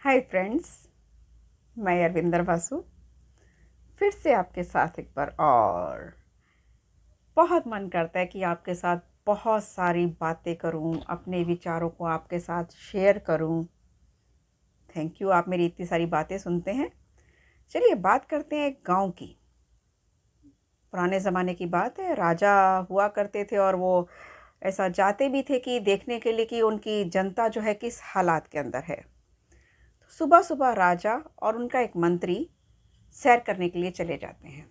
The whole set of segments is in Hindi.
हाय फ्रेंड्स, मैं अरविंदर बासु फिर से आपके साथ एक बार और बहुत मन करता है कि आपके साथ बहुत सारी बातें करूं, अपने विचारों को आपके साथ शेयर करूं। थैंक यू, आप मेरी इतनी सारी बातें सुनते हैं। चलिए बात करते हैं एक गांव की। पुराने ज़माने की बात है, राजा हुआ करते थे और वो ऐसा जाते भी थे कि देखने के लिए कि उनकी जनता जो है किस हालात के अंदर है। तो सुबह सुबह राजा और उनका एक मंत्री सैर करने के लिए चले जाते हैं।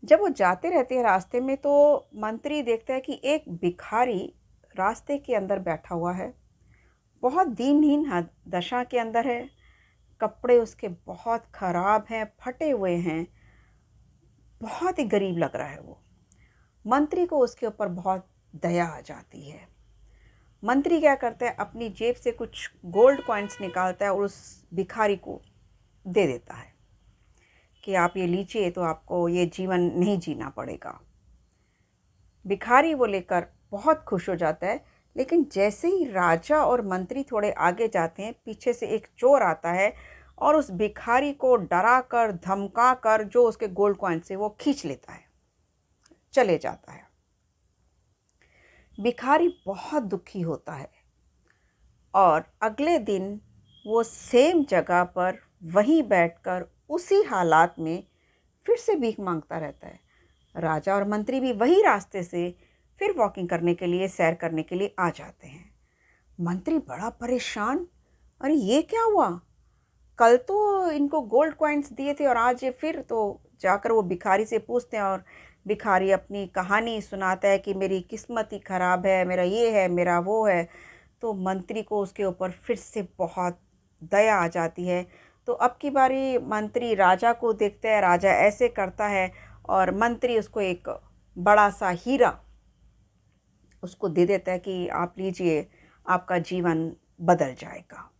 जब वो जाते रहते हैं रास्ते में तो मंत्री देखता है कि एक भिखारी रास्ते के अंदर बैठा हुआ है। बहुत दीनहीन दशा के अंदर है। कपड़े उसके बहुत खराब हैं, फटे हुए हैं। बहुत ही गरीब लग रहा है वो। मंत्री को उसके ऊपर बहुत दया आ जाती है। मंत्री क्या करता है, अपनी जेब से कुछ गोल्ड कॉइन्स निकालता है और उस भिखारी को दे देता है कि आप ये लीजिए तो आपको ये जीवन नहीं जीना पड़ेगा। भिखारी वो लेकर बहुत खुश हो जाता है। लेकिन जैसे ही राजा और मंत्री थोड़े आगे जाते हैं, पीछे से एक चोर आता है और उस भिखारी को डरा कर धमका कर जो उसके गोल्ड कॉइन से वो खींच लेता है, चले जाता है। भिखारी बहुत दुखी होता है और अगले दिन वो सेम जगह पर वहीं बैठकर उसी हालात में फिर से भीख मांगता रहता है। राजा और मंत्री भी वही रास्ते से फिर वॉकिंग करने के लिए, सैर करने के लिए आ जाते हैं। मंत्री बड़ा परेशान, अरे ये क्या हुआ? कल तो इनको गोल्ड कॉइन्स दिए थे और आज ये फिर। तो जाकर वो भिखारी से पूछते हैं और भिखारी अपनी कहानी सुनाता है कि मेरी किस्मत ही ख़राब है, मेरा ये है, मेरा वो है। तो मंत्री को उसके ऊपर फिर से बहुत दया आ जाती है। तो अब की बारी मंत्री राजा को देखता है, राजा ऐसे करता है और मंत्री उसको एक बड़ा सा हीरा उसको दे देता है कि आप लीजिए, आपका जीवन बदल जाएगा।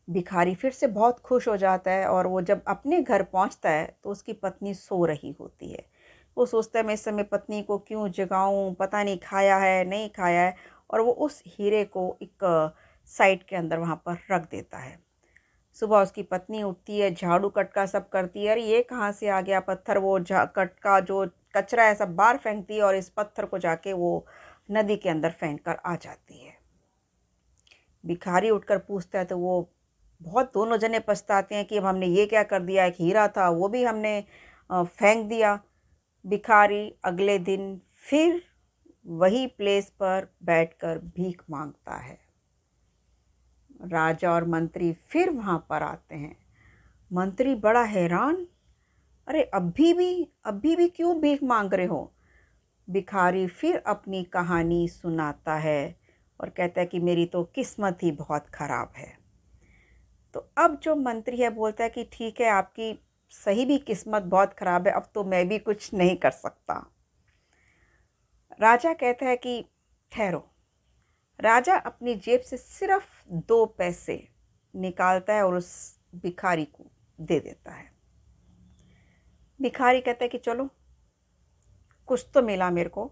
भिखारी फिर से बहुत खुश हो जाता है और वो जब अपने घर पहुंचता है तो उसकी पत्नी सो रही होती है। वो सोचता है मैं इस समय पत्नी को क्यों जगाऊं, पता नहीं खाया है नहीं खाया है। और वो उस हीरे को एक साइड के अंदर वहाँ पर रख देता है। सुबह उसकी पत्नी उठती है, झाड़ू कटका सब करती है। अरे ये कहाँ से आ गया पत्थर? वो कटका जो कचरा है सब बाहर फेंकती है और इस पत्थर को जाके वो नदी के अंदर फेंक कर आ जाती है। भिखारी उठकर पूछता है तो वो बहुत, दोनों जने पछताते हैं कि अब हमने ये क्या कर दिया। एक हीरा था वो भी हमने फेंक दिया। भिखारी अगले दिन फिर वही प्लेस पर बैठकर भीख मांगता है। राजा और मंत्री फिर वहाँ पर आते हैं। मंत्री बड़ा हैरान, अरे अभी भी क्यों भीख मांग रहे हो? भिखारी फिर अपनी कहानी सुनाता है और कहता है कि मेरी तो किस्मत ही बहुत ख़राब है। तो अब जो मंत्री है बोलता है कि ठीक है, आपकी सही भी किस्मत बहुत ख़राब है, अब तो मैं भी कुछ नहीं कर सकता। राजा कहता है कि ठहरो। राजा अपनी जेब से सिर्फ 2 पैसे निकालता है और उस भिखारी को दे देता है। भिखारी कहता है कि चलो, कुछ तो मिला मेरे को।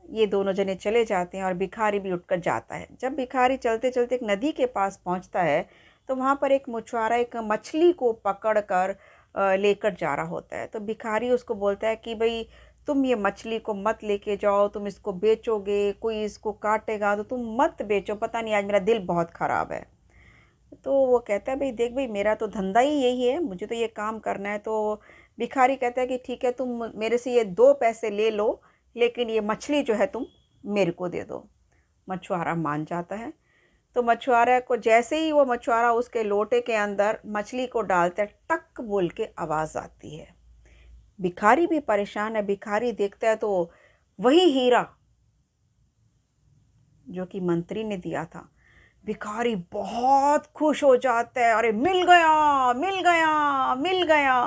ये दोनों जने चले जाते हैं और भिखारी भी उठकर जाता है। जब भिखारी चलते चलते एक नदी के पास पहुंचता है तो वहाँ पर एक मछुआरा एक मछली को पकड़ कर लेकर जा रहा होता है। तो भिखारी उसको बोलता है कि भाई तुम ये मछली को मत लेके जाओ, तुम इसको बेचोगे, कोई इसको काटेगा तो तुम मत बेचो, पता नहीं आज मेरा दिल बहुत ख़राब है। तो वो कहता है भाई देख भाई, मेरा तो धंधा ही यही है, मुझे तो ये काम करना है। तो भिखारी कहता है कि ठीक है, तुम मेरे से ये 2 पैसे ले लो, लेकिन ये मछली जो है तुम मेरे को दे दो। मछुआरा मान जाता है। तो मछुआरा को जैसे ही वो मछुआरा उसके लोटे के अंदर मछली को डालता है, टक बोल के आवाज़ आती है। भिखारी भी परेशान है। भिखारी देखता है तो वही हीरा जो कि मंत्री ने दिया था। भिखारी बहुत खुश हो जाता है, अरे मिल गया मिल गया मिल गया।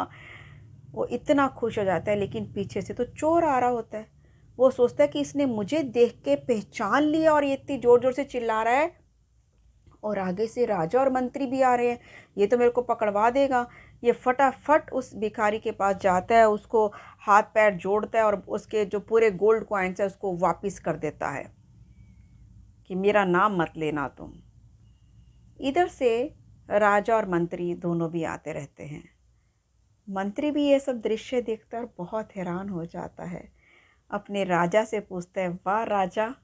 वो इतना खुश हो जाता है, लेकिन पीछे से तो चोर आ रहा होता है। वो सोचता है कि इसने मुझे देख के पहचान लिया और ये इतनी ज़ोर ज़ोर से चिल्ला रहा है और आगे से राजा और मंत्री भी आ रहे हैं, ये तो मेरे को पकड़वा देगा। ये फटाफट उस भिखारी के पास जाता है, उसको हाथ पैर जोड़ता है और उसके जो पूरे गोल्ड कॉइन्स है उसको वापस कर देता है कि मेरा नाम मत लेना तुम। इधर से राजा और मंत्री दोनों भी आते रहते हैं। मंत्री भी ये सब दृश्य देखकर बहुत हैरान हो जाता है। अपने राजा से पूछता है, वाह राजा,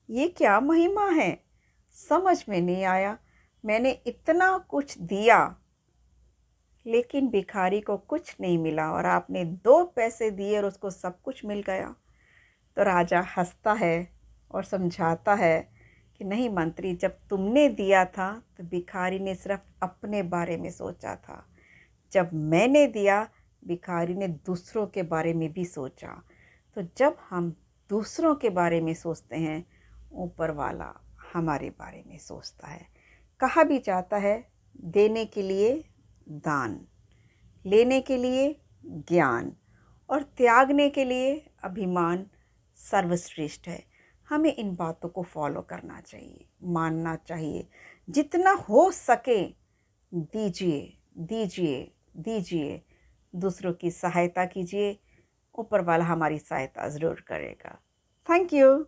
ये क्या महिमा है, समझ में नहीं आया। मैंने इतना कुछ दिया लेकिन भिखारी को कुछ नहीं मिला, और आपने 2 पैसे दिए और उसको सब कुछ मिल गया। तो राजा हंसता है और समझाता है कि नहीं मंत्री, जब तुमने दिया था तो भिखारी ने सिर्फ अपने बारे में सोचा था, जब मैंने दिया भिखारी ने दूसरों के बारे में भी सोचा। तो जब हम दूसरों के बारे में सोचते हैं, ऊपर वाला हमारे बारे में सोचता है। कहा भी जाता है, देने के लिए दान, लेने के लिए ज्ञान और त्यागने के लिए अभिमान सर्वश्रेष्ठ है। हमें इन बातों को फॉलो करना चाहिए, मानना चाहिए। जितना हो सके दीजिए, दीजिए, दीजिए, दूसरों की सहायता कीजिए। ऊपर वाला हमारी सहायता ज़रूर करेगा। Thank you.